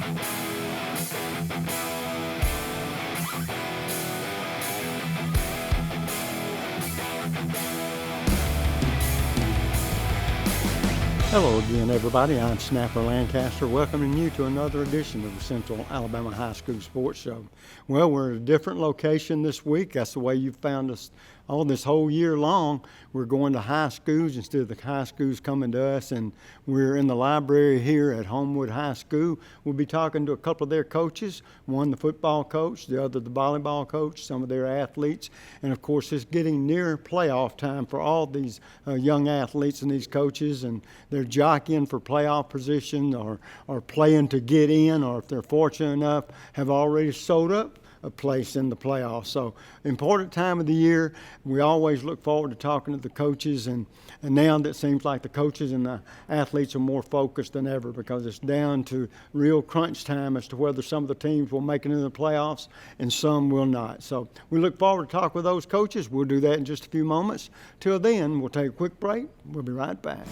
Hello again, everybody. I'm Snapper Lancaster, welcoming you to another edition of the Central Alabama High School Sports Show. Well, we're at a different location this week. That's the way you've found us all this whole year long. We're going to high schools instead of the high schools coming to us, and we're in the library here at Homewood High School. We'll be talking to a couple of their coaches, one the football coach, the other the volleyball coach, some of their athletes, and of course it's getting near playoff time for all these young athletes and these coaches, and they're jockeying for playoff position or playing to get in, or if they're fortunate enough, have already sold up a place in the playoffs. So important time of the year. We always look forward to talking to the coaches, and now that seems like the coaches and the athletes are more focused than ever because it's down to real crunch time as to whether some of the teams will make it into the playoffs and some will not. So we look forward to talk with those coaches. We'll do that in just a few moments. Till then, we'll take a quick break. We'll be right back.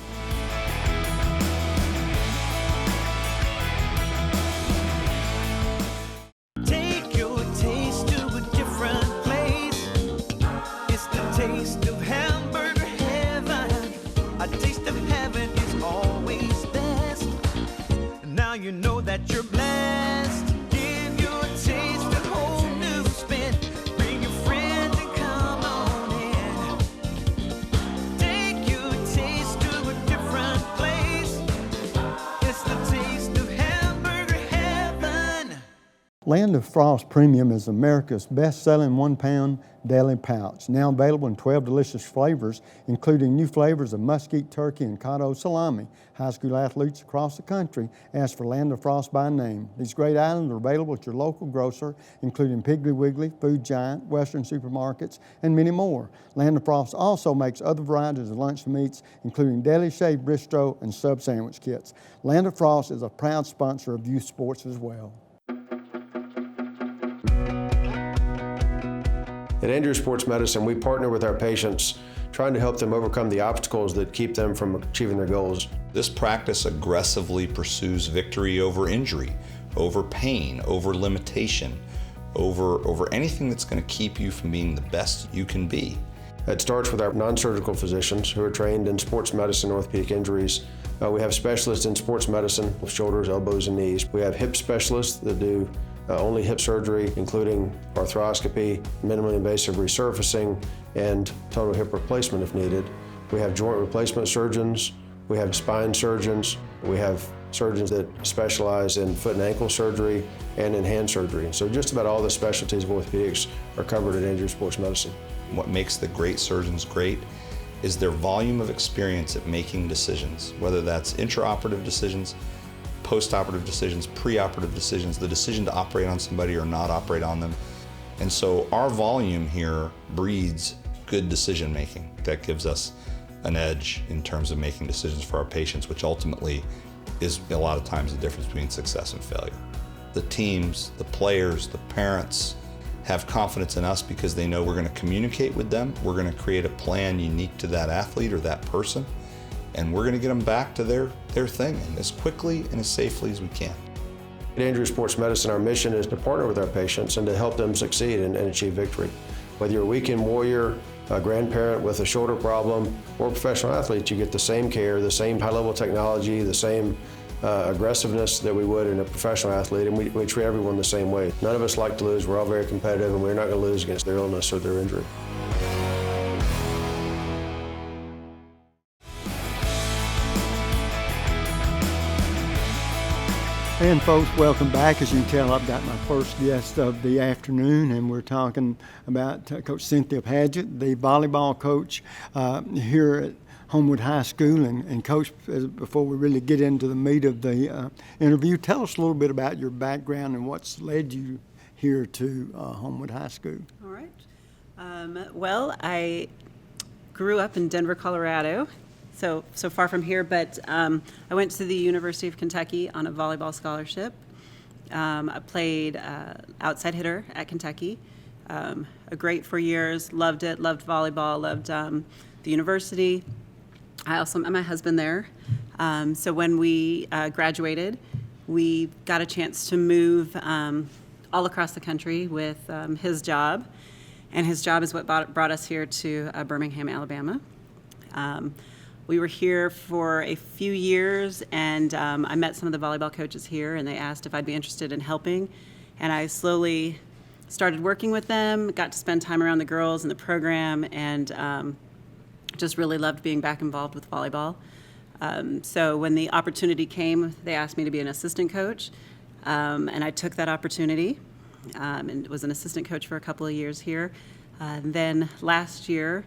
You know that you're blessed. Give your taste a whole new spin. Bring your friends and come on in. Take your taste to a different place. It's the taste of hamburger heaven. Land of Frost Premium is America's best-selling 1-pound deli pouch, now available in 12 delicious flavors, including new flavors of mesquite turkey and cotto salami. High school athletes across the country ask for Land of Frost by name. These great items are available at your local grocer, including Piggly Wiggly, Food Giant, Western supermarkets, and many more. Land of Frost also makes other varieties of lunch meats, including deli shaved bistro and sub sandwich kits. Land of Frost is a proud sponsor of youth sports as well. At Andrew Sports Medicine, we partner with our patients, trying to help them overcome the obstacles that keep them from achieving their goals. This practice aggressively pursues victory over injury, over pain, over limitation, over anything that's going to keep you from being the best you can be. It starts with our non-surgical physicians who are trained in sports medicine, orthopedic injuries. We have specialists in sports medicine, shoulders, elbows, and knees. We have hip specialists that do only hip surgery, including arthroscopy, minimally invasive resurfacing, and total hip replacement if needed. We have joint replacement surgeons. We have spine surgeons. We have surgeons that specialize in foot and ankle surgery and in hand surgery. So just about all the specialties of orthopedics are covered at Andrew Sports Medicine. What makes the great surgeons great is their volume of experience at making decisions, whether that's intraoperative decisions, post-operative decisions, pre-operative decisions, the decision to operate on somebody or not operate on them. And so our volume here breeds good decision making. That gives us an edge in terms of making decisions for our patients, which ultimately is a lot of times the difference between success and failure. The teams, the players, the parents have confidence in us because they know we're going to communicate with them. We're going to create a plan unique to that athlete or that person, and we're going to get them back to their thing and as quickly and as safely as we can. At Andrew Sports Medicine, our mission is to partner with our patients and to help them succeed and achieve victory. Whether you're a weekend warrior, a grandparent with a shoulder problem, or a professional athlete, you get the same care, the same high-level technology, the same aggressiveness that we would in a professional athlete, and we treat everyone the same way. None of us like to lose. We're all very competitive, and we're not going to lose against their illness or their injury. And folks, welcome back. As you can tell, I've got my first guest of the afternoon, and we're talking about Coach Cynthia Padgett, the volleyball coach here at Homewood High School. And Coach, before we really get into the meat of the interview, tell us a little bit about your background and what's led you here to Homewood High School. All right. Well, I grew up in Denver, Colorado. So far from here, but I went to the University of Kentucky on a volleyball scholarship. I played outside hitter at Kentucky. A great 4 years, loved it, loved volleyball, loved the university. I also met my husband there. So when we graduated, we got a chance to move all across the country with his job. And his job is what brought us here to Birmingham, Alabama. We were here for a few years, and I met some of the volleyball coaches here, and they asked if I'd be interested in helping. And I slowly started working with them, got to spend time around the girls in the program, and just really loved being back involved with volleyball. So when the opportunity came, they asked me to be an assistant coach, and I took that opportunity. And was an assistant coach for a couple of years here. And then last year,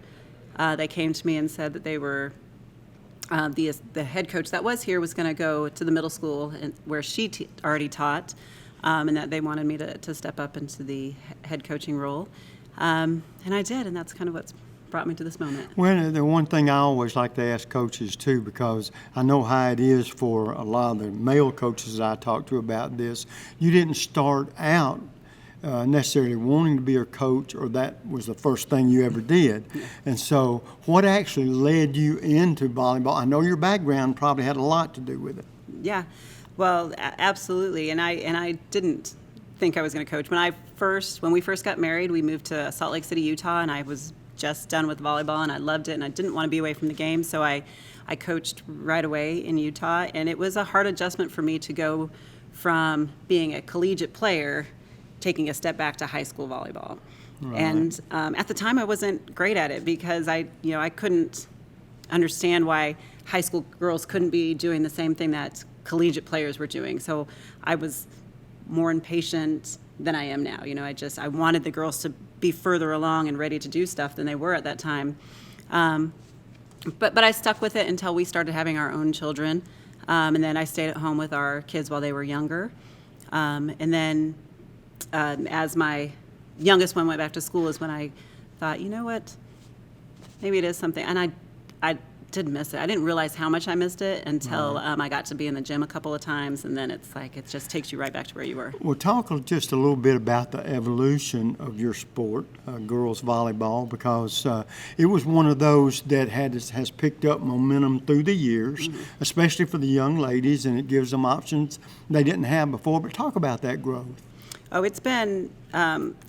they came to me and said that they were, the head coach that was here was going to go to the middle school where she already taught, and that they wanted me to step up into the head coaching role. And I did, and that's kind of what's brought me to this moment. Well, the one thing I always like to ask coaches too, because I know how it is for a lot of the male coaches I talk to about this. You didn't start out necessarily wanting to be a coach, or that was the first thing you ever did. Yeah. And so what actually led you into volleyball? I know your background probably had a lot to do with it. Yeah, well, absolutely. And I didn't think I was going to coach. When we first got married, we moved to Salt Lake City, Utah, and I was just done with volleyball, and I loved it, and I didn't want to be away from the game, so I coached right away in Utah. And it was a hard adjustment for me to go from being a collegiate player taking a step back to high school volleyball. Right. And at the time I wasn't great at it, because I couldn't understand why high school girls couldn't be doing the same thing that collegiate players were doing. So I was more impatient than I am now. I wanted the girls to be further along and ready to do stuff than they were at that time. But I stuck with it until we started having our own children. And then I stayed at home with our kids while they were younger. And then as my youngest one went back to school is when I thought, you know what, maybe it is something. And I did miss it. I didn't realize how much I missed it until I got to be in the gym a couple of times, and then it's like it just takes you right back to where you were. Well, talk just a little bit about the evolution of your sport, girls volleyball, because it was one of those that has picked up momentum through the years, especially for the young ladies, and it gives them options they didn't have before. But talk about that growth. Oh, it's been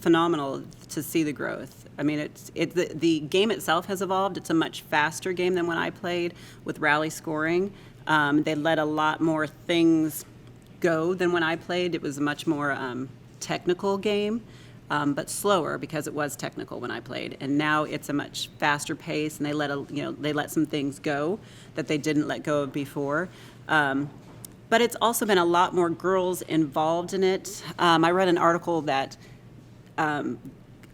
phenomenal to see the growth. I mean, the game itself has evolved. It's a much faster game than when I played with rally scoring. They let a lot more things go than when I played. It was a much more technical game, but slower because it was technical when I played. And now it's a much faster pace, and they let some things go that they didn't let go of before. But it's also been a lot more girls involved in it. I read an article that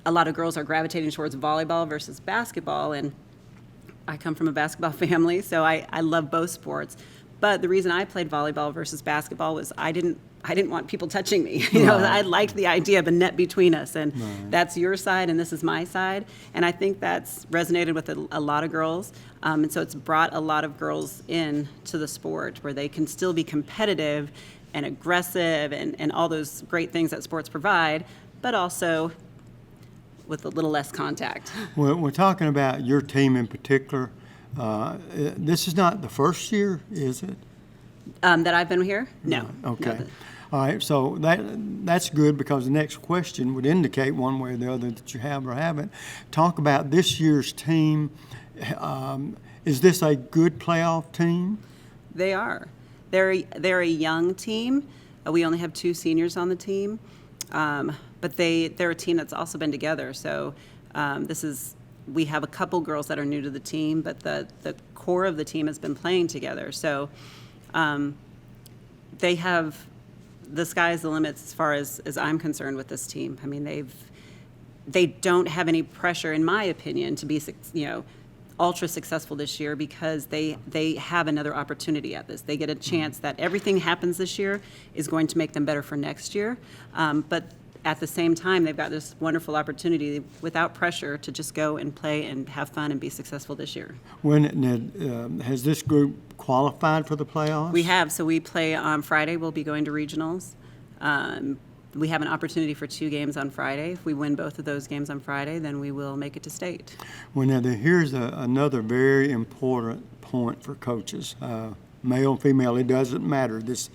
a lot of girls are gravitating towards volleyball versus basketball, and I come from a basketball family, so I love both sports. But the reason I played volleyball versus basketball was I didn't want people touching me. I liked the idea of a net between us, and that's your side and this is my side. And I think that's resonated with a lot of girls. And so it's brought a lot of girls in to the sport where they can still be competitive and aggressive and all those great things that sports provide, but also with a little less contact. Well, we're talking about your team in particular. This is not the first year, is it? That I've been here? No. Okay. No. All right, so that's good, because the next question would indicate one way or the other that you have or haven't. Talk about this year's team. Is this a good playoff team? They are. They're a young team. We only have 2 seniors on the team, but they're a team that's also been together. So we have a couple girls that are new to the team, but the core of the team has been playing together. So they have, the sky's the limit as far as I'm concerned with this team. I mean, they don't have any pressure, in my opinion, to be ultra successful this year, because they have another opportunity at this. They get a chance that everything happens this year is going to make them better for next year. But at the same time, they've got this wonderful opportunity without pressure to just go and play and have fun and be successful this year. Has this group qualified for the playoffs? We have. So we play on Friday. We'll be going to regionals. We have an opportunity for 2 games on Friday. If we win both of those games on Friday, then we will make it to state. Well, now here's another very important point for coaches. male, female, it doesn't matter. This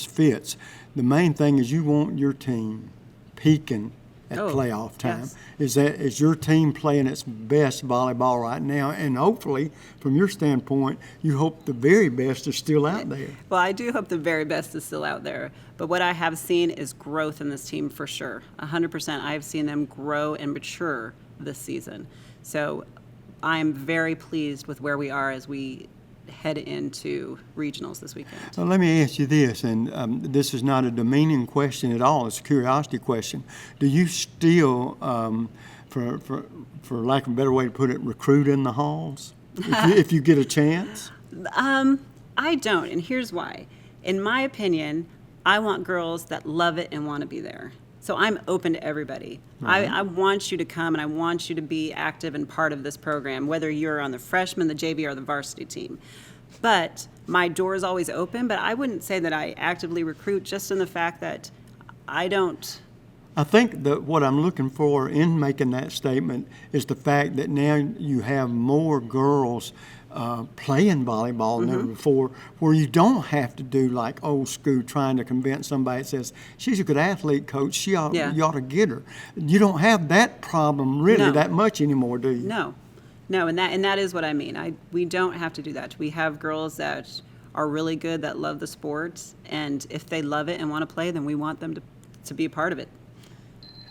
fits. The main thing is you want your team peaking at playoff time. Yes. Is your team playing its best volleyball right now? And hopefully, from your standpoint, you hope the very best is still out there. Well, I do hope the very best is still out there. But what I have seen is growth in this team for sure. 100%. I have seen them grow and mature this season. So I'm very pleased with where we are as we head into regionals this weekend. So let me ask you this, and this is not a demeaning question at all. It's a curiosity question. Do you still, for lack of a better way to put it, recruit in the halls if you get a chance? I don't, and here's why. In my opinion, I want girls that love it and want to be there. So I'm open to everybody. I want you to come, and I want you to be active and part of this program, whether you're on the freshman, the JV, or the varsity team. But my door is always open, but I wouldn't say that I actively recruit, just in the fact that I don't. I think that what I'm looking for in making that statement is the fact that now you have more girls playing volleyball than ever before, where you don't have to do like old school trying to convince somebody that says, she's a good athlete, coach, you ought to get her. You don't have that problem really that much anymore, do you? No, and that is what I mean. We don't have to do that. We have girls that are really good, that love the sport, and if they love it and want to play, then we want them to be a part of it.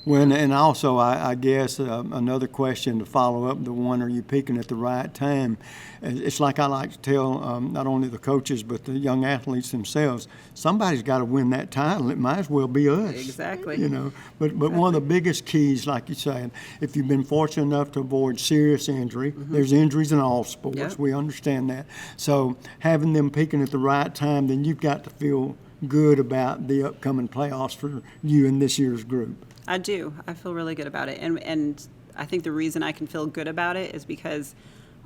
Well, and also, I guess another question to follow up the one, are you peaking at the right time? It's like I like to tell not only the coaches but the young athletes themselves, somebody's got to win that title. It might as well be us. Exactly. You know, but one of the biggest keys, like you said, if you've been fortunate enough to avoid serious injury, there's injuries in all sports. Yep. We understand that. So having them peaking at the right time, then you've got to feel good about the upcoming playoffs for you and this year's group. I do. I feel really good about it. And I think the reason I can feel good about it is because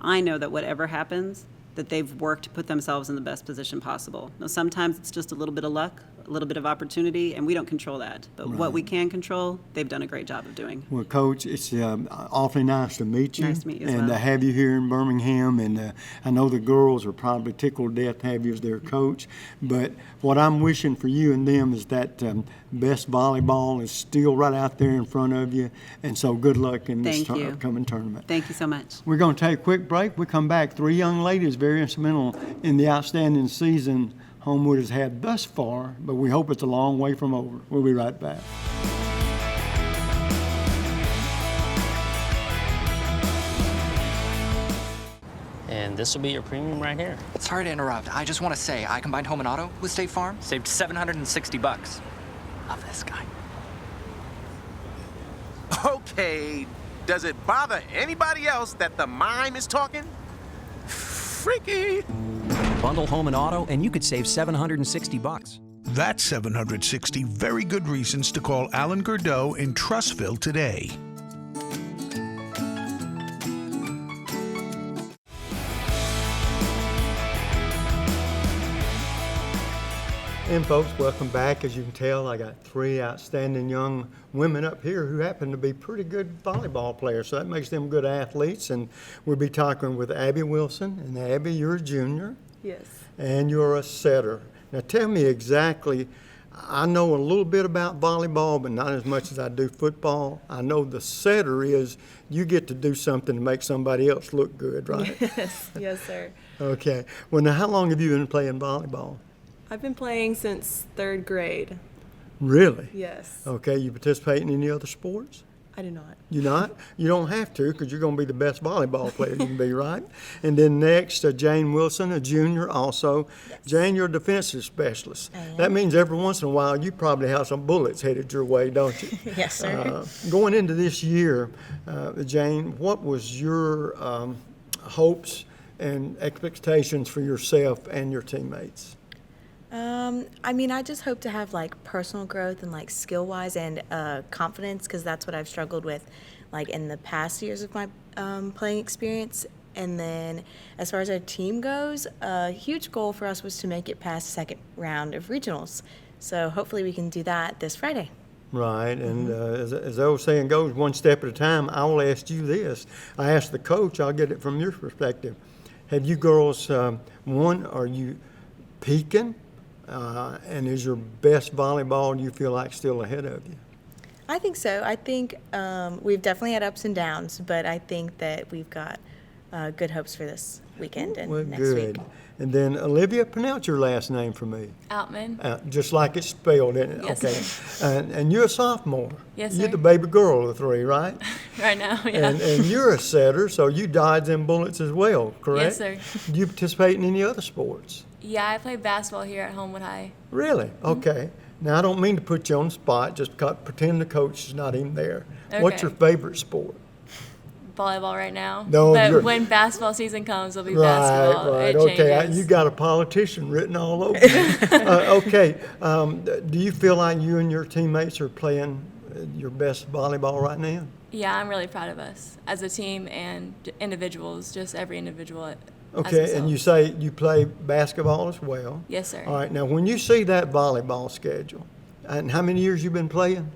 I know that whatever happens, that they've worked to put themselves in the best position possible. Now, sometimes it's just a little bit of luck, a little bit of opportunity, and we don't control that. But what we can control, they've done a great job of doing. Well, Coach, it's awfully nice to meet you. Nice to meet you as and well. to have you here in Birmingham. And I know the girls are probably tickled to death to have you as their coach. But what I'm wishing for you and them is that best volleyball is still right out there in front of you. And so good luck in this Thank you. upcoming tournament. Thank you so much. We're going to take a quick break. We come back. 3 young ladies very instrumental in the outstanding season Homewood has had thus far, but we hope it's a long way from over. We'll be right back. And this will be your premium right here. Sorry to interrupt. I just want to say I combined home and auto with State Farm. Saved $760. Love this guy. Okay, does it bother anybody else that the mime is talking? Freaky. Bundle home and auto, and you could save $760. That's 760 very good reasons to call Alan Gurdeau in Trussville today. And folks, welcome back. As you can tell, I got 3 outstanding young women up here who happen to be pretty good volleyball players, so that makes them good athletes. And we'll be talking with Abby Wilson. And Abby, you're a junior. Yes. And you're a setter. Now tell me exactly, I know a little bit about volleyball, but not as much as I do football. I know the setter is you get to do something to make somebody else look good, right? Yes, sir. Okay. Well, now how long have you been playing volleyball? I've been playing since 3rd grade. Really? Yes. Okay, you participate in any other sports? I do not. You not? You don't have to because you're going to be the best volleyball player you can be, right? And then next, Jane Wilson, a junior also. Yes. Jane, you're a defensive specialist. That means every once in a while you probably have some bullets headed your way, don't you? Yes, sir. Going into this year, Jane, what was your hopes and expectations for yourself and your teammates? I mean, I just hope to have like personal growth and like skill-wise and confidence, because that's what I've struggled with like in the past years of my playing experience. And then as far as our team goes, a huge goal for us was to make it past the 2nd round of regionals. So hopefully we can do that this Friday. Right, and as the old saying goes, one step at a time. I will ask you this. I asked the coach, I'll get it from your perspective. Have you girls won, or you peaking? And is your best volleyball, do you feel like, still ahead of you? I think so. I think we've definitely had ups and downs, but I think that we've got good hopes for this weekend and Well, next good. week. And then, Olivia, pronounce your last name for me. Outman. Just like it's spelled, isn't it? Yes. Okay. And you're a sophomore. Yes, You're sir. the baby girl of the three, right? Right now, yeah. And you're a setter, so you dodge them bullets as well, correct? Yes, sir. Do you participate in any other sports? Yeah, I play basketball here at Homewood High. Really? Okay. Now, I don't mean to put you on the spot, just pretend the coach is not even there. What's Okay. your favorite sport? Volleyball right now. No, but you're- when basketball season comes, it'll be Right, basketball. right. It Okay, changes. you got a politician written all over you. Okay, do you feel like you and your teammates are playing your best volleyball right now? Yeah, I'm really proud of us as a team and individuals, just every individual. As Okay, and themselves. you say you play basketball as well? Yes, sir. All right, now when you see that volleyball schedule, and how many years you been playing?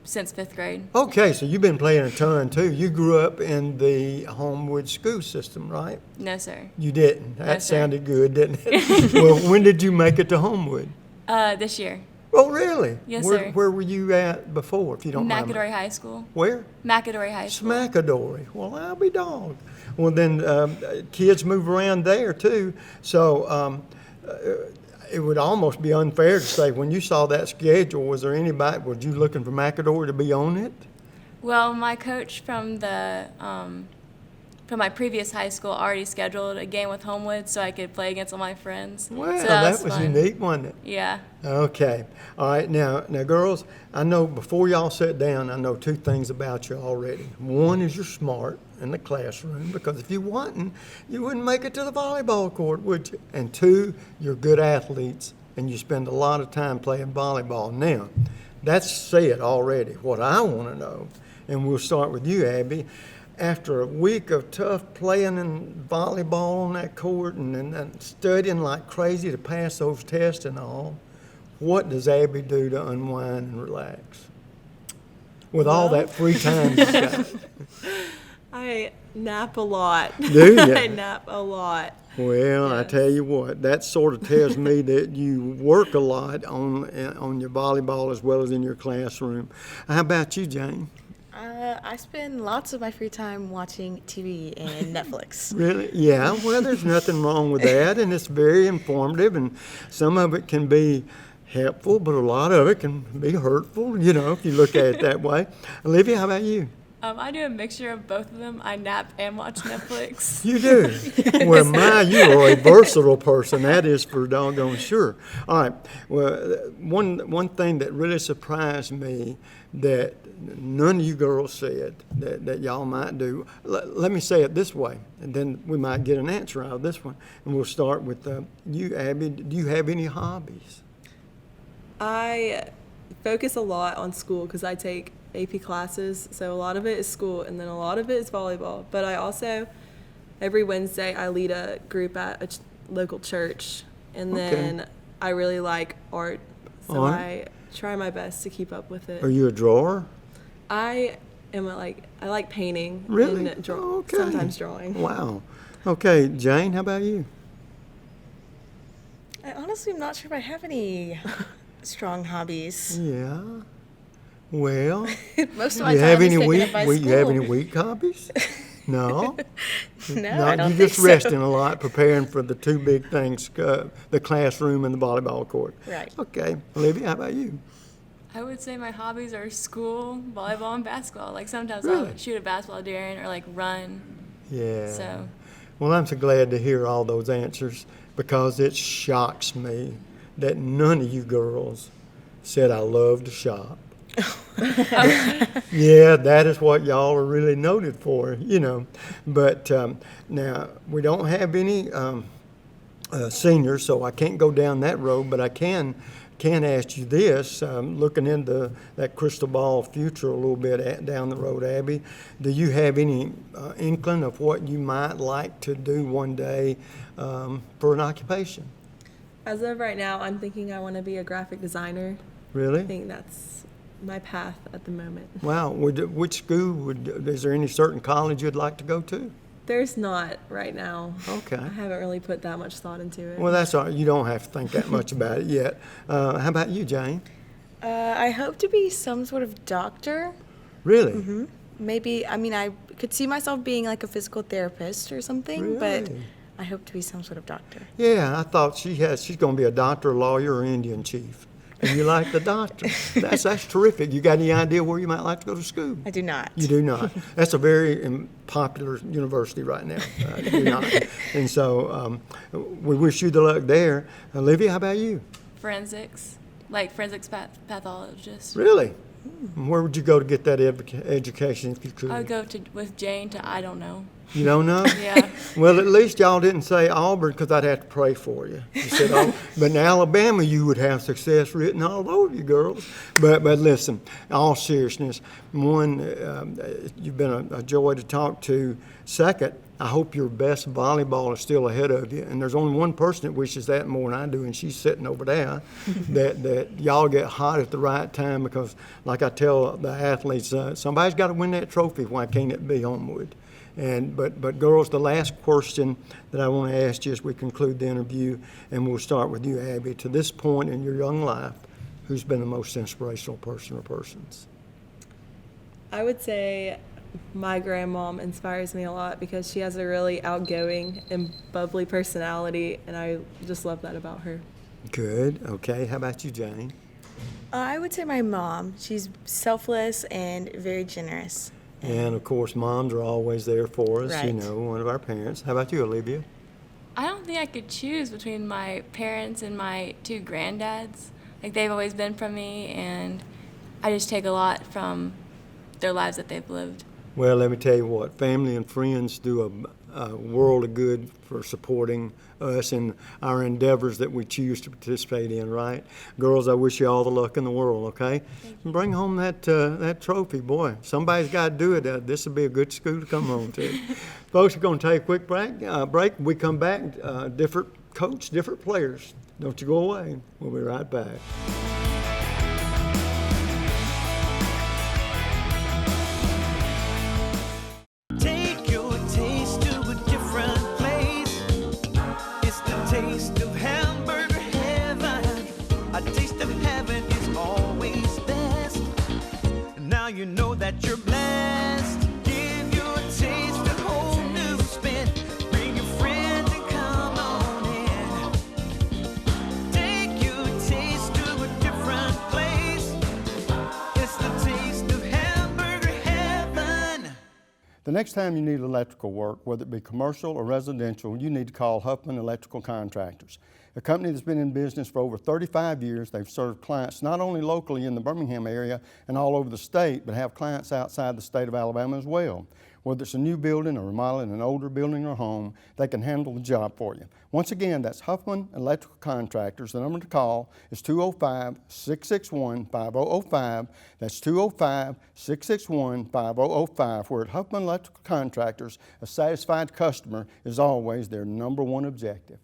Since 5th grade. Okay, so you've been playing a ton too. You grew up in the Homewood school system, right? No, sir. You didn't. That sir. sounded good, didn't it? Well, when did you make it to Homewood? This year. Oh, really? Yes, where, sir. Where were you at before, if you don't mind? McAdory High School. Where? McAdory High School. Smackadory. Well, I'll be dogged. Well, then kids move around there too. So it would almost be unfair to say when you saw that schedule, was there anybody? Was you looking for McAdory to be on it? Well, my coach from my previous high school already scheduled a game with Homewood so I could play against all my friends. Well, so that was fun. unique, wasn't it? Yeah. Okay. All right. Now, girls, I know before y'all sit down, I know two things about you already. One is you're smart in the classroom, because if you wasn't, you wouldn't make it to the volleyball court, would you? And two, you're good athletes, and you spend a lot of time playing volleyball. Now, that's said already. What I want to know, and we'll start with you, Abby, after a week of tough playing in volleyball on that court and studying like crazy to pass those tests and all, what does Abby do to unwind and relax? With all that free time she's got. I nap a lot. Do ya? I nap a lot. Well, I tell you what, that sort of tells me that you work a lot on your volleyball as well as in your classroom. How about you, Jane? I spend lots of my free time watching TV and Netflix. Really? Yeah, well, there's nothing wrong with that, and it's very informative, and some of it can be helpful, but a lot of it can be hurtful, if you look at it that way. Olivia, how about you? I do a mixture of both of them. I nap and watch Netflix. You do? Well, you are a versatile person. That is for doggone sure. All right. Well, one thing that really surprised me that none of you girls said that y'all might do. Let me say it this way, and then we might get an answer out of this one. And we'll start with you, Abby. Do you have any hobbies? I focus a lot on school because I take AP classes, so a lot of it is school and then a lot of it is volleyball. But I also, every Wednesday, I lead a group at a local church, and then I really like art, so I try my best to keep up with it. Are you a drawer? I like painting Really? and Okay. sometimes drawing. Wow. Okay, Jane, how about you? I honestly am not sure if I have any strong hobbies. Yeah. Well, Most of my you time have is any taken weak? up by You have any school. weak hobbies? No. No, I don't you're think just so. resting a lot, preparing for the two big things: the classroom and the volleyball court. Right. Okay, Olivia, how about you? I would say my hobbies are school, volleyball, and basketball. Like sometimes Really? I'll shoot a basketball during or like run. Yeah. So Well, I'm so glad to hear all those answers, because it shocks me that none of you girls said I love to shop. Yeah, that is what y'all are really noted for, But now, we don't have any seniors, so I can't go down that road, but I can ask you this, looking into that crystal ball future a little bit down the road, Abby, do you have any inkling of what you might like to do one day for an occupation? As of right now, I'm thinking I want to be a graphic designer. Really? I think that's my path at the moment. Wow. Which school is there any certain college you'd like to go to? There's not right now. Okay. I haven't really put that much thought into it. Well, that's all right. You don't have to think that much about it yet. How about you, Jane? I hope to be some sort of doctor. Really? Mm-hmm. Maybe, I mean, I could see myself being like a physical therapist or something, but Really? I hope to be some sort of doctor. Yeah, I thought she's going to be a doctor, lawyer, or Indian chief. And you like the doctor. That's terrific. You got any idea where you might like to go to school? I do not. You do not. That's a very popular university right now. You do not. And so we wish you the luck there. Olivia, how about you? Forensics, like forensics pathologist. Really? Where would you go to get that education if you could? I'd go with Jane to I don't know. You don't know? Yeah. Well, at least y'all didn't say Auburn because I'd have to pray for you. You said Auburn. But in Alabama, you would have success written all over you, girls. But listen, all seriousness, one, you've been a joy to talk to. Second, I hope your best volleyball is still ahead of you. And there's only one person that wishes that more than I do, and she's sitting over there, that y'all get hot at the right time because, like I tell the athletes, somebody's got to win that trophy. Why can't it be Homewood? But girls, the last question that I want to ask you as we conclude the interview, and we'll start with you, Abby. To this point in your young life, who's been the most inspirational person or persons? I would say my grandmom inspires me a lot because she has a really outgoing and bubbly personality, and I just love that about her. Good. Okay. How about you, Jane? I would say my mom. She's selfless and very generous. And of course, moms are always there for us. Right. You know, one of our parents. How about you, Olivia? I don't think I could choose between my parents and my two granddads. Like, they've always been from me, and I just take a lot from their lives that they've lived. Well, let me tell you what, family and friends do a world of good for supporting us in our endeavors that we choose to participate in, right? Girls, I wish you all the luck in the world, okay? And bring home that trophy, boy. Somebody's got to do it. This will be a good school to come home to. Folks, we're going to take a quick break. When we come back, different coach, different players. Don't you go away. We'll be right back. Take your taste to a different place. It's the taste of hamburger heaven. A taste of heaven is always best. Now you know that you're blessed. Give your taste a whole new spin. Bring your friends and come on in. Take your taste to a different place. It's the taste of hamburger heaven. The next time you need electrical work, whether it be commercial or residential, you need to call Huffman Electrical Contractors. A company that's been in business for over 35 years. They've served clients not only locally in the Birmingham area and all over the state, but have clients outside the state of Alabama as well. Whether it's a new building or remodeling an older building or home, they can handle the job for you. Once again, that's Huffman Electrical Contractors. The number to call is 205-661-5005. That's 205-661-5005. Where at Huffman Electrical Contractors, a satisfied customer is always their number one objective.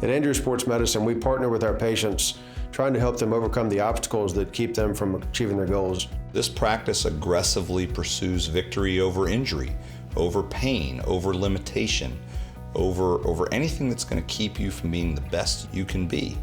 At Andrew Sports Medicine, we partner with our patients, trying to help them overcome the obstacles that keep them from achieving their goals. This practice aggressively pursues victory over injury, over pain, over limitation, over anything that's going to keep you from being the best you can be.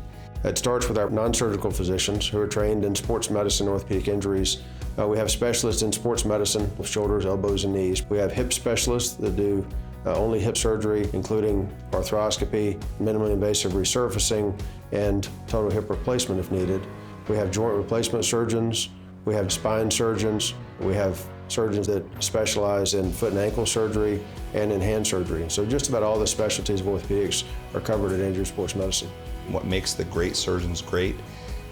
It starts with our non-surgical physicians who are trained in sports medicine, orthopedic injuries. We have specialists in sports medicine with shoulders, elbows, and knees. We have hip specialists that do only hip surgery, including arthroscopy, minimally invasive resurfacing, and total hip replacement if needed. We have joint replacement surgeons. We have spine surgeons. We have surgeons that specialize in foot and ankle surgery and in hand surgery. So just about all the specialties of orthopedics are covered at Andrew Sports Medicine. What makes the great surgeons great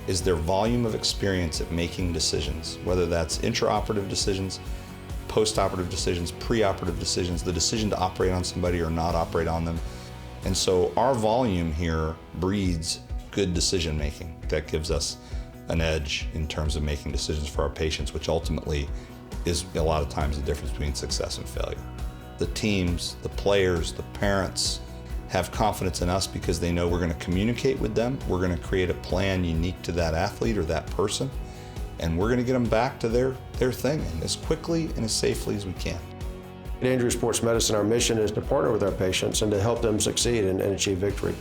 is their volume of experience at making decisions, whether that's intraoperative decisions, post-operative decisions, pre-operative decisions, the decision to operate on somebody or not operate on them. And so our volume here breeds good decision making. That gives us an edge in terms of making decisions for our patients, which ultimately is a lot of times the difference between success and failure. The teams, the players, the parents have confidence in us because they know we're going to communicate with them. We're going to create a plan unique to that athlete or that person. and we're going to get them back to their thing and as quickly and as safely as we can. At Injury Sports Medicine, our mission is to partner with our patients and to help them succeed and achieve victory.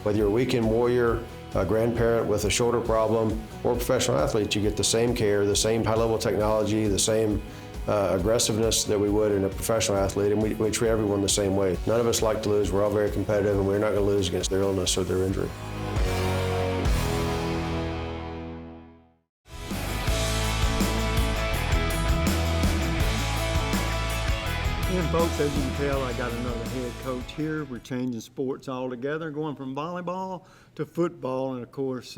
Whether you're a weekend warrior, a grandparent with a shoulder problem, or a professional athlete, you get the same care, the same high-level technology, the same aggressiveness that we would in a professional athlete, and we treat everyone the same way. None of us like to lose. We're all very competitive, and we're not going to lose against their illness or their injury. And folks, as you can tell, I got another head coach here. We're changing sports altogether, going from volleyball to football. And of course,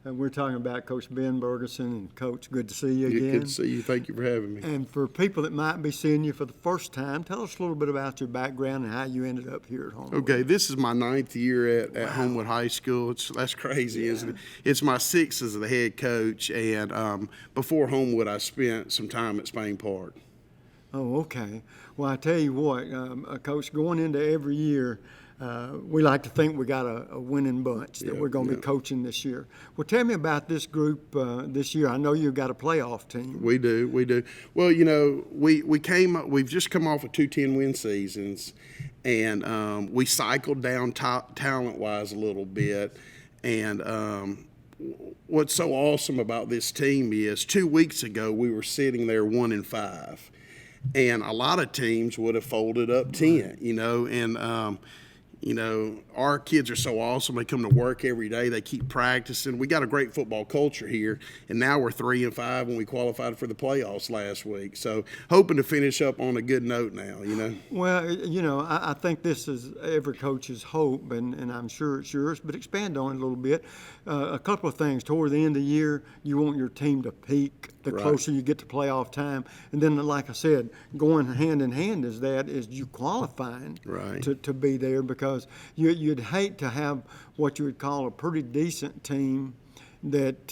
we're talking about Coach Ben Bergeson. And Coach, good to see you again. Good to see you. Thank you for having me. And for people that might be seeing you for the first time, tell us a little bit about your background and how you ended up here at Homewood. Okay, this is my 9th year at Homewood High School. That's crazy, isn't it? It's my 6th as the head coach, and before Homewood, I spent some time at Spain Park. Oh, okay. Well, I tell you what, Coach, going into every year, we like to think we got a winning bunch that we're going to be coaching this year. Well, tell me about this group this year. I know you've got a playoff team. We do. Well, you know, we've just come off of 2 10-win seasons, and we cycled down talent-wise a little bit. And what's so awesome about this team is 2 weeks ago we were sitting there 1-5. And a lot of teams would have folded up 10, you know, and, you know, our kids are so awesome. They come to work every day. They keep practicing. We got a great football culture here, and now we're 3-5 when we qualified for the playoffs last week. So hoping to finish up on a good note now, you know. Well, you know, I think this is every coach's hope, and I'm sure it's yours, but expand on it a little bit. A couple of things. Toward the end of the year, you want your team to peak the closer you get to playoff time. And then, like I said, going hand in hand is you qualifying to be there, because you'd hate to have what you would call a pretty decent team that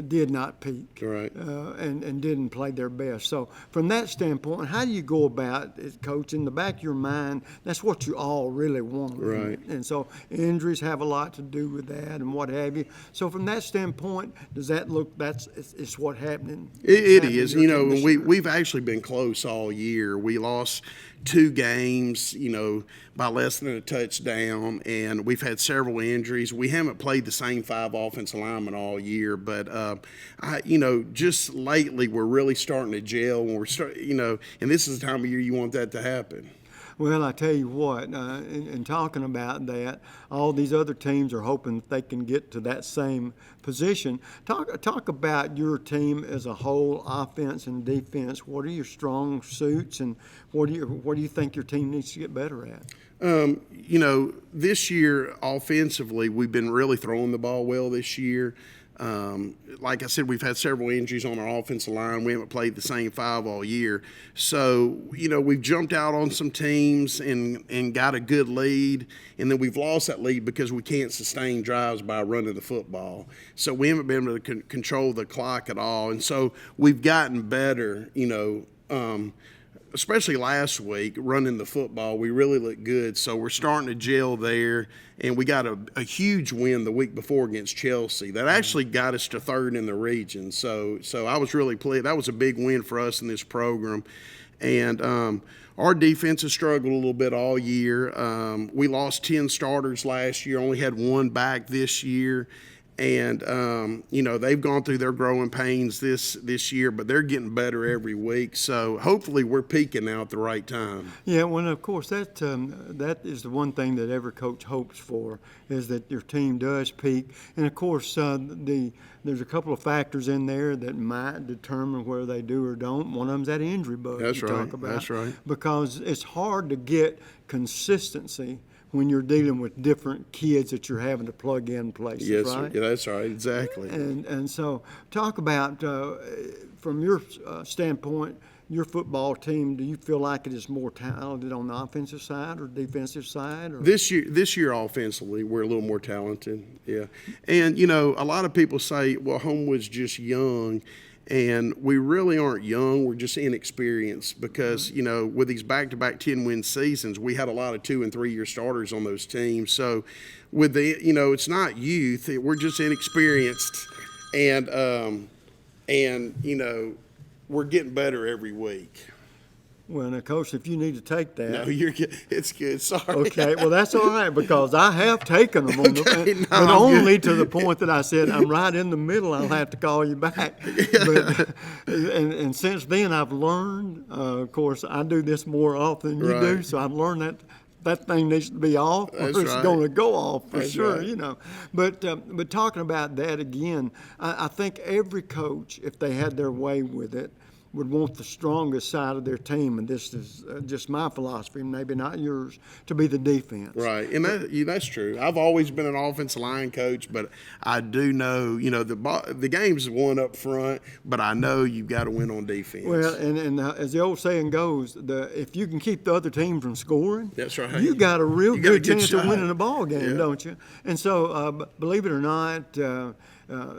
did not peak and didn't play their best. So from that standpoint, how do you go about it, Coach? In the back of your mind, that's what you all really want. Right. And so injuries have a lot to do with that and what have you. So from that standpoint, does that look, it's what happening? It is. You know, we've actually been close all year. We lost 2 games, you know, by less than a touchdown, and we've had several injuries. We haven't played the same 5 offensive linemen all year, but you know, just lately we're really starting to gel. When you know, and this is the time of year you want that to happen. Well, I tell you what, in talking about that, all these other teams are hoping that they can get to that same position. Talk about your team as a whole, offense and defense. What are your strong suits, and what do you think your team needs to get better at? You know, this year offensively, we've been really throwing the ball well this year. Like I said, we've had several injuries on our offensive line. We haven't played the same 5 all year. So, you know, we've jumped out on some teams and got a good lead, and then we've lost that lead because we can't sustain drives by running the football. So we haven't been able to control the clock at all. And so we've gotten better, you know, especially last week, running the football, we really looked good. So we're starting to gel there, and we got a huge win the week before against Chelsea. That actually got us to 3rd in the region. So I was really pleased. That was a big win for us in this program. And our defense has struggled a little bit all year. We lost 10 starters last year, only had 1 back this year. And, you know, they've gone through their growing pains this year, but they're getting better every week. So hopefully we're peaking now at the right time. Yeah, well, of course, that is the one thing that every coach hopes for, is that your team does peak. And, of course, there's a couple of factors in there that might determine whether they do or don't. One of them's that injury bug you talk about. That's right. Because it's hard to get consistency when you're dealing with different kids that you're having to plug in places, yes, right? Yeah, that's right, exactly. And so talk about, from your standpoint, your football team, do you feel like it is more talented on the offensive side or defensive side? Or? This year offensively, we're a little more talented, yeah. And, you know, a lot of people say, well, Homewood's just young. And we really aren't young. We're just inexperienced because, you know, with these back-to-back 10-win seasons, we had a lot of 2- and 3-year starters on those teams. So with the, you know, it's not youth. We're just inexperienced. And And, we're getting better every week. Well, now, Coach, if you need to take that. No, you're good. It's good. Sorry. Okay, well, that's all right, because I have taken them on Okay, no, but I'm only good. to the point that I said, I'm right in the middle, I'll have to call you back. But, and since then, I've learned, of course, I do this more often than you do, Right. so I've learned that thing needs to be off, or That's it's right. going to go off for That's sure, right. But talking about that again, I think every coach, if they had their way with it, would want the strongest side of their team, and this is just my philosophy, maybe not yours, to be the defense. Right, and that's true. I've always been an offensive line coach, but I do know, the game's won up front, but I know you've got to win on defense. Well, and as the old saying goes, if you can keep the other team from scoring, That's right. you got a real You got a good good chance of shot. winning a ball game, Yeah. don't you? And so, believe it or not,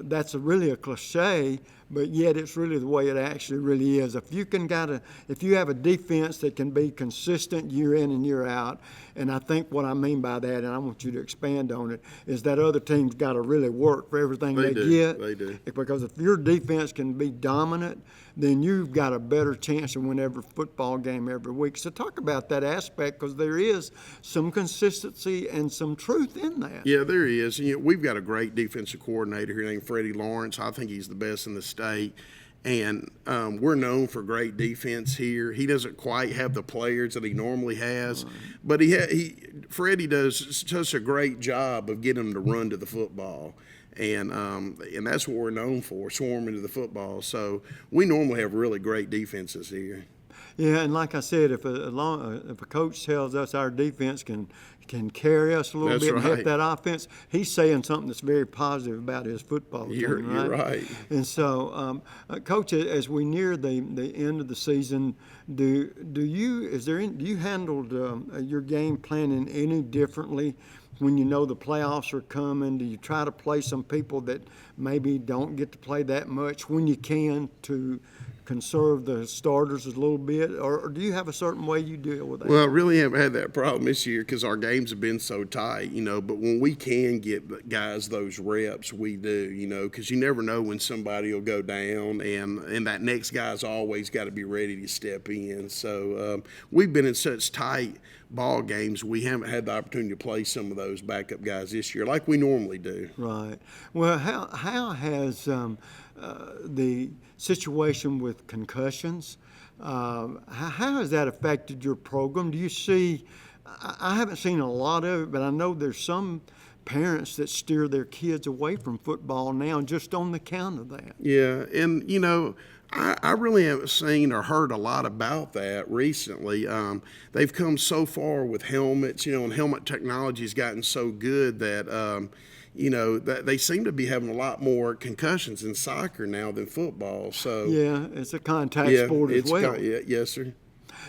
that's really a cliche, but yet it's really the way it actually really is. If you have a defense that can be consistent year in and year out, and I think what I mean by that, and I want you to expand on it, is that other team's got to really work for everything they do. get. They do. Because if your defense can be dominant, then you've got a better chance to win every football game every week. So talk about that aspect, because there is some consistency and some truth in that. Yeah, there is. We've got a great defensive coordinator here named Freddie Lawrence. I think he's the best in the state. And we're known for great defense here. He doesn't quite have the players that he normally has, but Freddie does such a great job of getting them to run to the football. And that's what we're known for, swarming to the football. So we normally have really great defenses here. Yeah, and like I said, if a coach tells us our defense can carry us a little That's bit and help right. that offense, he's saying something that's very positive about his football team, You're right. And so, Coach, as we near the end of the season, do you handle your game planning any differently when you know the playoffs are coming? Do you try to play some people that maybe don't get to play that much when you can to conserve the starters a little bit, or do you have a certain way you deal with that? Well, I really haven't had that problem this year because our games have been so tight, but when we can get guys those reps, we do, because you never know when somebody will go down, and that next guy's always got to be ready to step in. So we've been in such tight ball games, we haven't had the opportunity to play some of those backup guys this year like we normally do. Right. Well, how has the situation with concussions, how has that affected your program? Do you see, I haven't seen a lot of it, but I know there's some parents that steer their kids away from football now just on the count of that. Yeah, and I really haven't seen or heard a lot about that recently. They've come so far with helmets, and helmet technology has gotten so good that, that they seem to be having a lot more concussions in soccer now than football. So yeah, it's a contact sport as well. Yes, sir.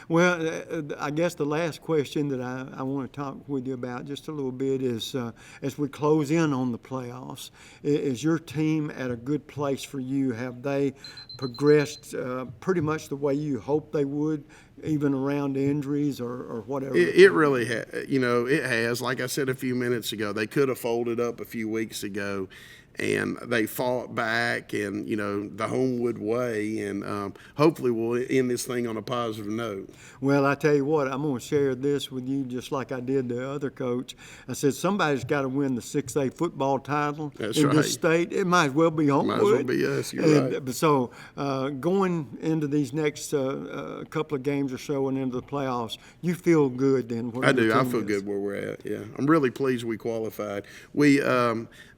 Well, I guess the last question that I want to talk with you about just a little bit is, as we close in on the playoffs, is your team at a good place for you? Have they progressed pretty much the way you hoped they would, even around injuries or whatever? It really has. It has. Like I said a few minutes ago, they could have folded up a few weeks ago, and they fought back, and the Homewood way, and hopefully we'll end this thing on a positive note. Well, I tell you what, I'm going to share this with you just like I did the other coach. I said somebody's got to win the 6A football title That's in right. this state. It might as well be Homewood. Might as well be us. You're right. So going into these next couple of games or so and into the playoffs, you feel good then? I do. I feel good where we're at. Yeah, I'm really pleased we qualified. We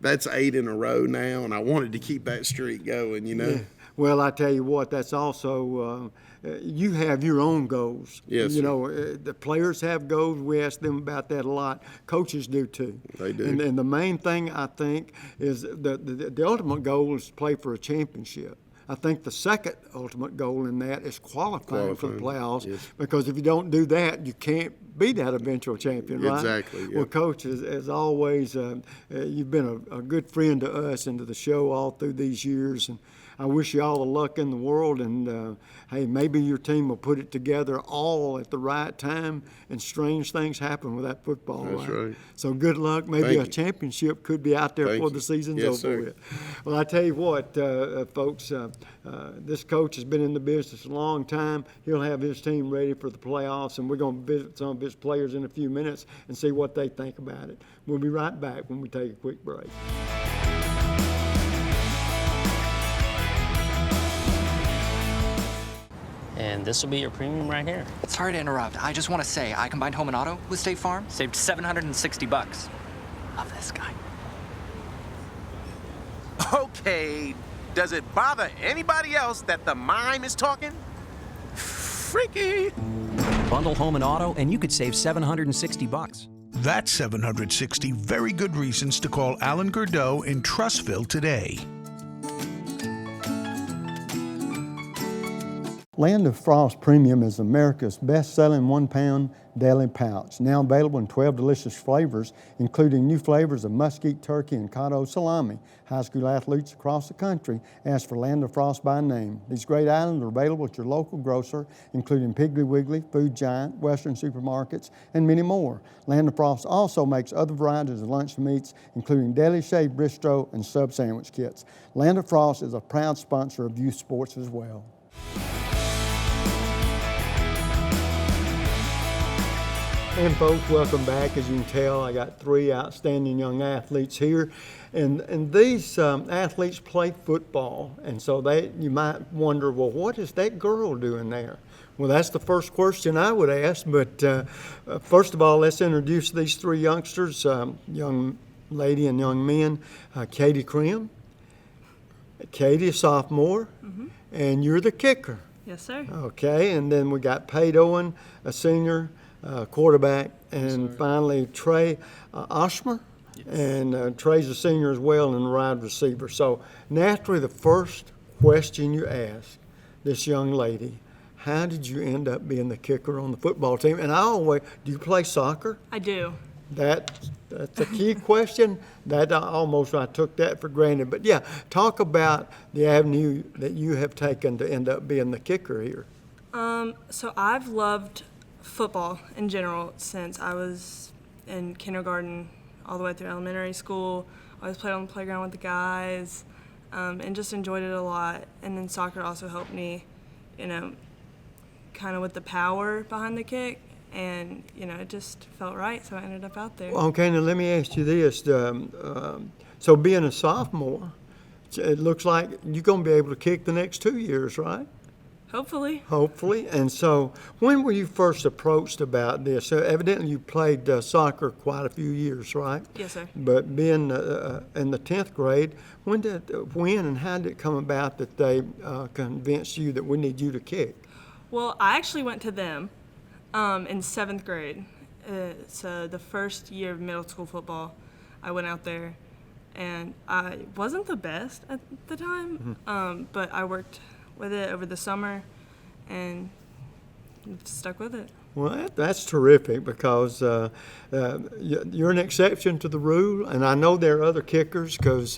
that's 8 in a row now, and I wanted to keep that streak going. Yeah. Well, I tell you what, that's also you have your own goals. Yes. The players have goals. We ask them about that a lot. Coaches do too. They do. And the main thing I think is the ultimate goal is to play for a championship. I think the second ultimate goal in that is qualifying for the playoffs, yes. because if you don't do that, you can't be that eventual champion, right? Exactly. Yeah. Well, Coach, as always, you've been a good friend to us and to the show all through these years, and I wish you all the luck in the world, and hey, maybe your team will put it together all at the right time, and strange things happen with that football. That's right. So good luck. Maybe Thank a you. championship could be out there Thank before you. the season's Yes, over sir. with. Well, I tell you what, folks, this coach has been in the business a long time. He'll have his team ready for the playoffs, and we're going to visit some of his players in a few minutes and see what they think about it. We'll be right back when we take a quick break. And this will be your premium right here. Sorry to interrupt. I just want to say I combined home and auto with State Farm. Saved $760. Love this guy. Okay, does it bother anybody else that the mime is talking? Freaky. Bundle home and auto, and you could save $760. That's 760 very good reasons to call Alan Gurdeau in Trussville today. Land of Frost Premium is America's best-selling 1-pound deli pouch, now available in 12 delicious flavors, including new flavors of mesquite turkey and cotto salami. High school athletes across the country ask for Land of Frost by name. These great items are available at your local grocer, including Piggly Wiggly, Food Giant, Western supermarkets, and many more. Land of Frost also makes other varieties of lunch meats, including deli shaved bistro and sub sandwich kits. Land of Frost is a proud sponsor of youth sports as well. And folks, welcome back. As you can tell, I got 3 outstanding young athletes here, and these athletes play football, and so you might wonder, well, what is that girl doing there? Well, that's the first question I would ask, but first of all, let's introduce these 3 youngsters, young lady and young men. Katie Krim. Katie, a sophomore, and you're the kicker. Yes, sir. Okay, and then we got Pate Owen, a senior, quarterback, and finally Trey Oshmer, and Trey's a senior as well and a wide receiver. So naturally, the first question you ask this young lady, how did you end up being the kicker on the football team? And do you play soccer? I do. That's a key question. I took that for granted. But yeah, talk about the avenue that you have taken to end up being the kicker here. So I've loved football in general since I was in kindergarten all the way through elementary school. I always played on the playground with the guys, and just enjoyed it a lot. And then soccer also helped me, kind of with the power behind the kick. And, it just felt right, so I ended up out there. Okay, now let me ask you this. So being a sophomore, it looks like you're going to be able to kick the next 2 years, right? Hopefully. Hopefully. And so when were you first approached about this? So evidently you played soccer quite a few years, right? Yes, sir. But being in the 10th grade, when and how did it come about that they convinced you that we need you to kick? Well, I actually went to them in 7th grade. So the first year of middle school football, I went out there, and I wasn't the best at the time, but I worked with it over the summer and stuck with it. Well, that's terrific because you're an exception to the rule, and I know there are other kickers because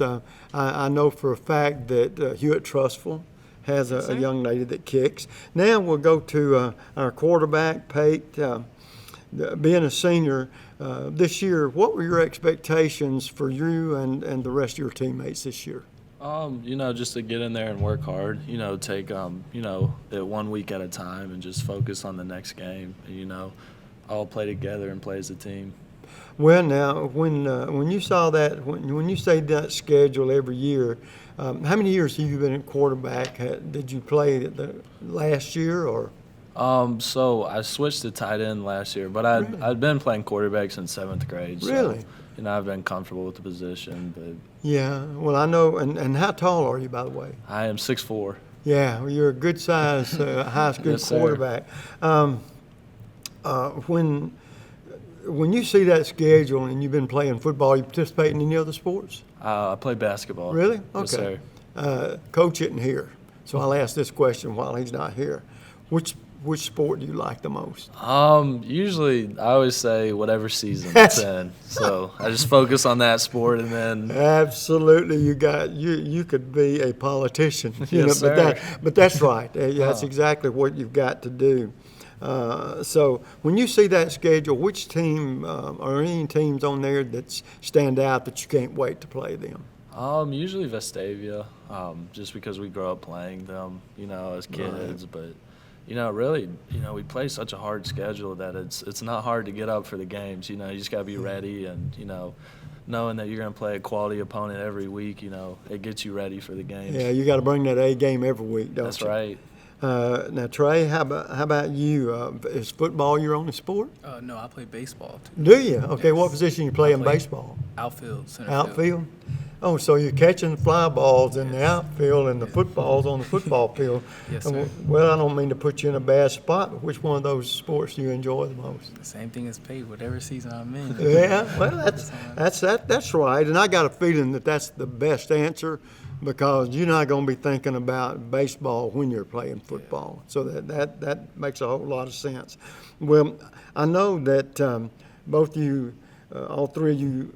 I know for a fact that Hewitt Trustful has a young lady that kicks. Now we'll go to our quarterback, Pate. Being a senior this year, what were your expectations for you and the rest of your teammates this year? Just to get in there and work hard, take, it 1 week at a time and just focus on the next game, all play together and play as a team. Well, now, when you saw that, when you say that schedule every year, how many years have you been at quarterback? Did you play the last year or? So I switched to tight end last year, but I'd been playing quarterback since 7th grade. Really? So, I've been comfortable with the position. But yeah, well, I know. And how tall are you, by the way? I am 6'4". Yeah, well, you're a good size high school Yes, sir. quarterback. When you see that schedule and you've been playing football, you participate in any other sports? I play basketball. Really? Yes, Okay. sir. Coach isn't here, so I'll ask this question while he's not here. which sport do you like the most? Usually I always say whatever season it's in. So I just focus on that sport, and then Absolutely, you could be a politician, Yes, sir. but that's right. That's exactly what you've got to do. So when you see that schedule, which team or any teams on there that stand out that you can't wait to play them? usually Vestavia, just because we grow up playing them, as kids. But really, we play such a hard schedule that it's not hard to get up for the games. You just got to be ready, and knowing that you're going to play a quality opponent every week, it gets you ready for the games. Yeah, you got to bring that A game every week, don't That's you? right. Now, Trey, how about you? Is football your only sport? No, I play baseball too. Do you? Okay, Yes. what position you play I in play baseball? Outfield, center Outfield? field. Oh, so you're catching fly balls in the outfield and the footballs on the football field. Yes, sir. Well, I don't mean to put you in a bad spot, but which one of those sports do you enjoy the most? The same thing as paid, whatever season I'm in. Yeah, well, that's right. And I got a feeling that that's the best answer, because you're not going to be thinking about baseball when you're playing football. So that makes a whole lot of sense. Well, I know that both you, all three of you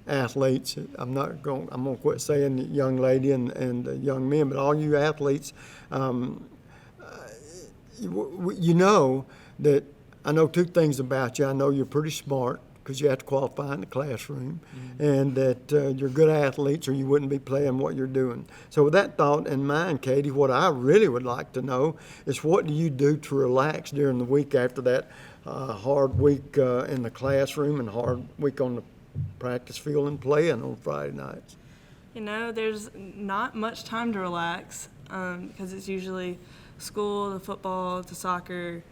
athletes, I'm going to quit saying the young lady and the young men, but all you athletes, you know that I know two things about you. I know you're pretty smart, because you have to qualify in the classroom, and that you're good athletes or you wouldn't be playing what you're doing. So with that thought in mind, Katie, what I really would like to know is, what do you do to relax during the week after that hard week in the classroom and hard week on the practice field and playing on Friday nights? There's not much time to relax, because it's usually school to football to soccer.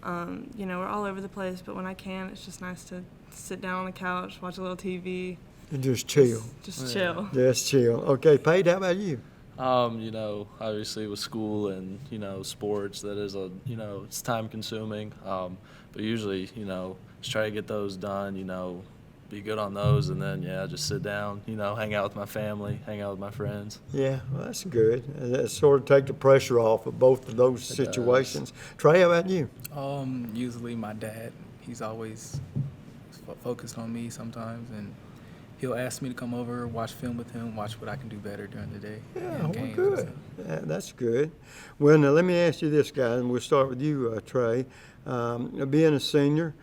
We're all over the place, but when I can, it's just nice to sit down on the couch, watch a little TV. And just chill. Just chill. Just chill. Okay, Paige, how about you? Obviously with school and, sports, that is it's time consuming. But usually, just try to get those done, be good on those, and then, just sit down, hang out with my family, hang out with my friends. Yeah, well, that's good. That sort of take the pressure off of both of those situations. Trey, how about you? Usually my dad, he's always focused on me sometimes, and he'll ask me to come over, watch film with him, watch what I can do better during the day. Yeah, and well, games and good. stuff. Yeah, that's good. Well, now let me ask you this, guys, and we'll start with you, Trey. Being a senior,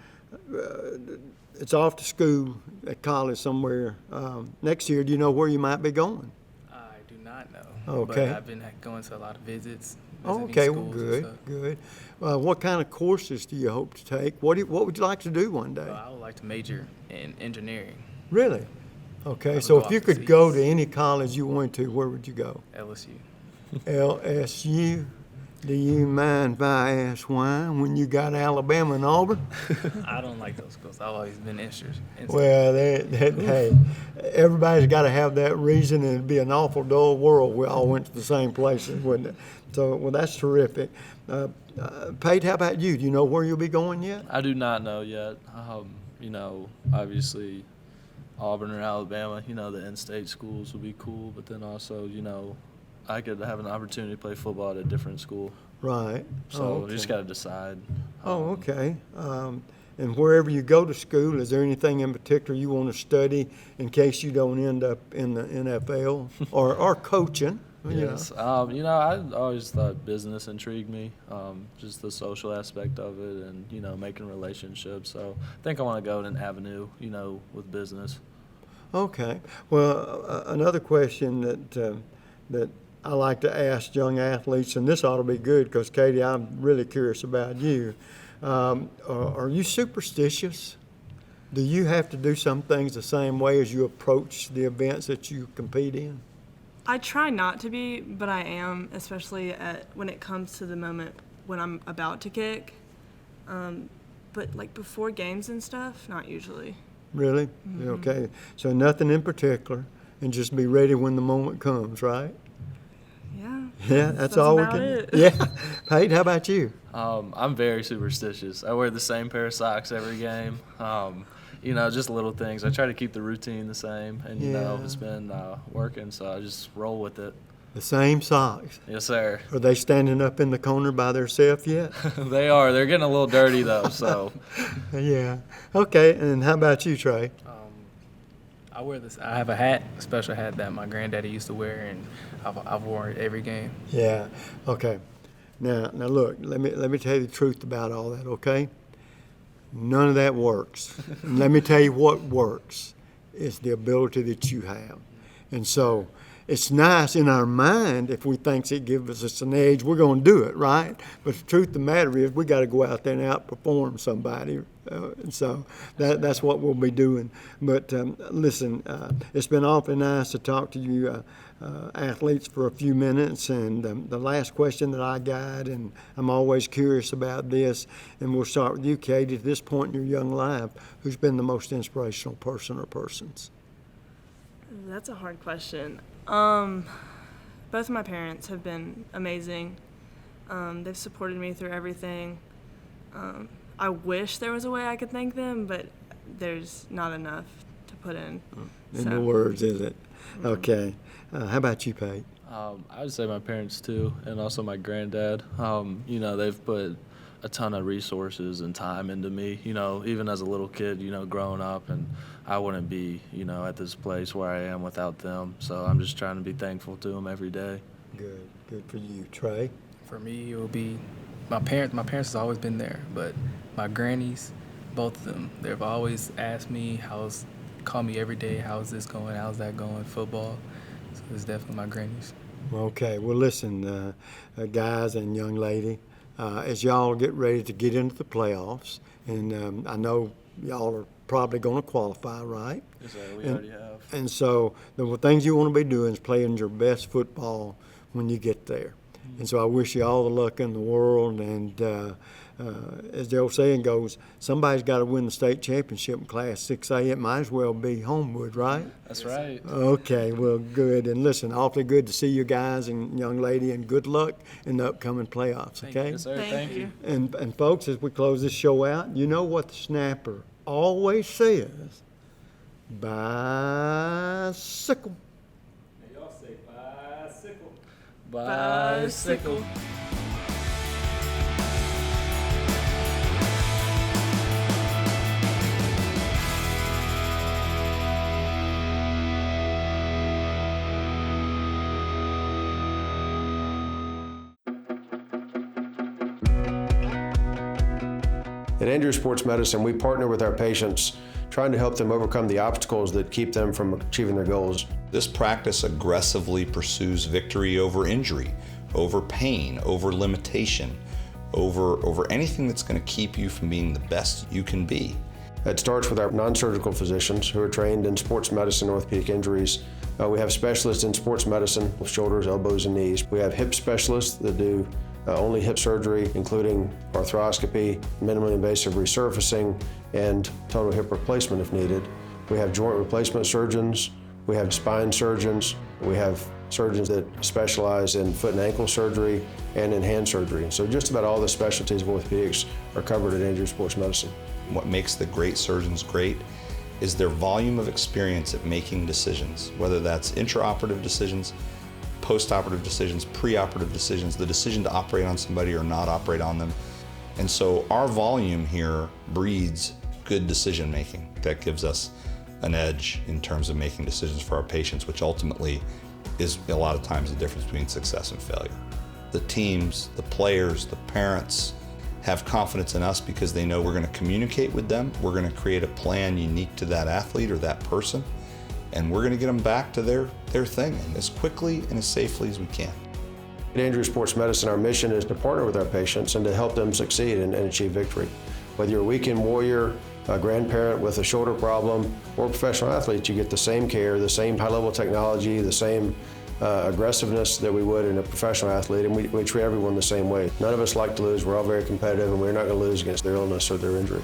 it's off to school at college somewhere. Next year, do you know where you might be going? I do not know. Okay. But I've been going to a lot of visits. Oh, visiting okay, well, schools and good, stuff. good. What kind of courses do you hope to take? What would you like to do one day? I would like to major in engineering. Really? Okay, would so go if you off could to go to any college you wanted to, where would you go? LSU. LSU? Do you mind if I ask why, when you got Alabama and Auburn? I don't like those schools. I've always been interested. Well, hey, everybody's got to have that reason, and it'd be an awful dull world. We all went to the same places, wouldn't it? So, well, that's terrific. Pate, how about you? Do you know where you'll be going yet? I do not know yet. Obviously Auburn or Alabama, the in-state schools would be cool, but then also, I could have an opportunity to play football at a different school. Right. So we just got to decide. Oh, okay. And wherever you go to school, is there anything in particular you want to study in case you don't end up in the NFL or coaching? Yes. I always thought business intrigued me, just the social aspect of it, and, making relationships. So I think I want to go in an avenue, with business. Okay. Well, another question that I like to ask young athletes, and this ought to be good because, Katie, I'm really curious about you. Are you superstitious? Do you have to do some things the same way as you approach the events that you compete in? I try not to be, but I am, especially when it comes to the moment when I'm about to kick. But like before games and stuff, not usually. Really? Mm-hmm. Okay. So nothing in particular, and just be ready when the moment comes, right? Yeah. Yeah, that's all we about can. it. Yeah. Pate, how about you? I'm very superstitious. I wear the same pair of socks every game. Just little things. I try to keep the routine the same, and Yeah. it's been working, so I just roll with it. The same socks. Yes, sir. Are they standing up in the corner by themselves yet? They are. They're getting a little dirty though. So. Yeah. Okay. And how about you, Trey? I wear this. I have a hat, a special hat that my granddaddy used to wear, and I've worn it every game. Yeah. Okay. Now look. Let me tell you the truth about all that. Okay. None of that works. Let me tell you what works is the ability that you have, and so. It's nice in our mind if we think it gives us an edge, we're going to do it, right? But the truth of the matter is we got to go out there and outperform somebody. And so that's what we'll be doing. But listen, it's been awfully nice to talk to you athletes for a few minutes. And the last question that I got, and I'm always curious about this, and we'll start with you, Katie, at this point in your young life, who's been the most inspirational person or persons? That's a hard question. Both of my parents have been amazing. They've supported me through everything. I wish there was a way I could thank them, but there's not enough to put in. In the words, is it? Okay. How about you, Pate? I would say my parents too, and also my granddad. You know, they've put a ton of resources and time into me, you know, even as a little kid, you know, growing up, and I wouldn't be, you know, at this place where I am without them. So I'm just trying to be thankful to them every day. Good for you. Trey? For me, it will be my parents. My parents has always been there, but my grannies, both of them, they've always asked me, call me every day, how's this going, how's that going, football. So it's definitely my grannies. Okay. Well, listen, guys and young lady, as y'all get ready to get into the playoffs, and I know y'all are probably going to qualify, right? Yes, sir. We already have. And so the things you want to be doing is playing your best football when you get there. Mm-hmm. And so I wish you all the luck in the world. And as the old saying goes, somebody's got to win the state championship in Class 6A. It might as well be Homewood, right? That's right. Okay, well, good. And listen, awfully good to see you guys and young lady, and good luck in the upcoming playoffs, okay? Yes, sir. Thank you. And folks, as we close this show out, you know what the snapper always says: bicycle. Hey, y'all say bicycle. Bicycle. At Andrews Sports Medicine, we partner with our patients, trying to help them overcome the obstacles that keep them from achieving their goals. This practice aggressively pursues victory over injury, over pain, over limitation, over anything that's going to keep you from being the best you can be. It starts with our non-surgical physicians who are trained in sports medicine, orthopedic injuries. We have specialists in sports medicine, shoulders, elbows, and knees. We have hip specialists that do only hip surgery, including arthroscopy, minimally invasive resurfacing, and total hip replacement if needed. We have joint replacement surgeons. We have spine surgeons. We have surgeons that specialize in foot and ankle surgery and in hand surgery. So just about all the specialties of orthopedics are covered at Andrews Sports Medicine. What makes the great surgeons great is their volume of experience at making decisions, whether that's intraoperative decisions, post-operative decisions, pre-operative decisions, the decision to operate on somebody or not operate on them. And so our volume here breeds good decision making. That gives us an edge in terms of making decisions for our patients, which ultimately is a lot of times the difference between success and failure. The teams, the players, the parents have confidence in us because they know we're going to communicate with them. We're going to create a plan unique to that athlete or that person, and we're going to get them back to their thing and as quickly and as safely as we can. At Andrews Sports Medicine, our mission is to partner with our patients and to help them succeed and achieve victory. Whether you're a weekend warrior, a grandparent with a shoulder problem, or a professional athlete, you get the same care, the same high-level technology, the same aggressiveness that we would in a professional athlete, and we treat everyone the same way. None of us like to lose. We're all very competitive, and we're not going to lose against their illness or their injury.